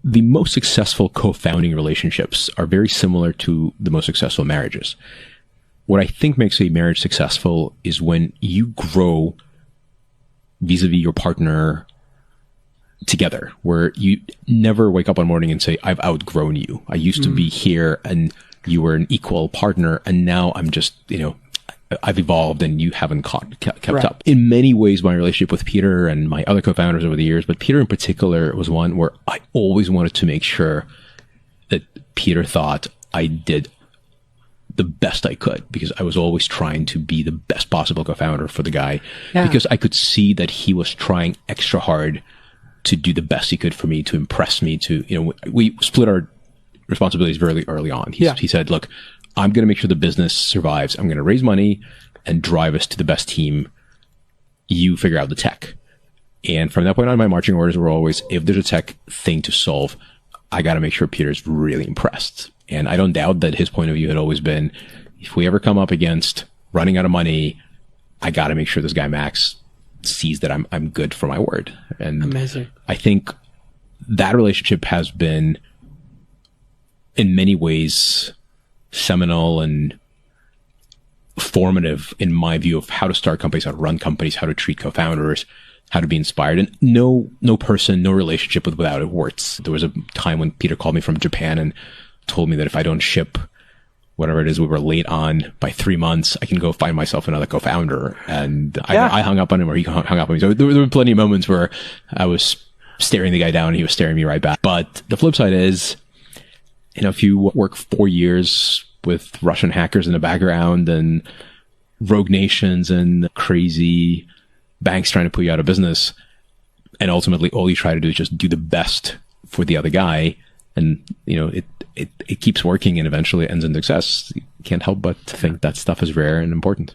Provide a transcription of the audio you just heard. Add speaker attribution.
Speaker 1: the most successful co-founding relationships are very similar to the most successful marriages. What I think makes a marriage successful is when you grow vis-a-vis your partner together, where you never wake up one morning and say, I've outgrown you. I used to be here and you were an equal partner, and now I'm just, I've evolved and you haven't kept up. In many ways, my relationship with Peter and my other co-founders over the years, but Peter in particular was one where I always wanted to make sure that Peter thought I did the best I could, because I was always trying to be the best possible co-founder for the guy, because I could see that he was trying extra hard to do the best he could for me, to impress me, we split our responsibilities very early on. He said, look, I'm going to make sure the business survives. I'm going to raise money and drive us to the best team. You figure out the tech. And from that point on, my marching orders were always, if there's a tech thing to solve, I got to make sure Peter's really impressed. And I don't doubt that his point of view had always been, if we ever come up against running out of money, I got to make sure this guy Max sees that I'm good for my word. And
Speaker 2: amazing.
Speaker 1: I think that relationship has been in many ways seminal and formative in my view of how to start companies, how to run companies, how to treat co-founders, how to be inspired. And no person, no relationship without it works. There was a time when Peter called me from Japan and told me that if I don't ship whatever it is we were late on by 3 months, I can go find myself another co-founder. And I hung up on him, or he hung up on me. So there were plenty of moments where I was staring the guy down and he was staring me right back. But the flip side is, if you work 4 years with Russian hackers in the background and rogue nations and crazy banks trying to put you out of business, and ultimately all you try to do is just do the best for the other guy, and it keeps working and eventually ends in success, you can't help but think that stuff is rare and important.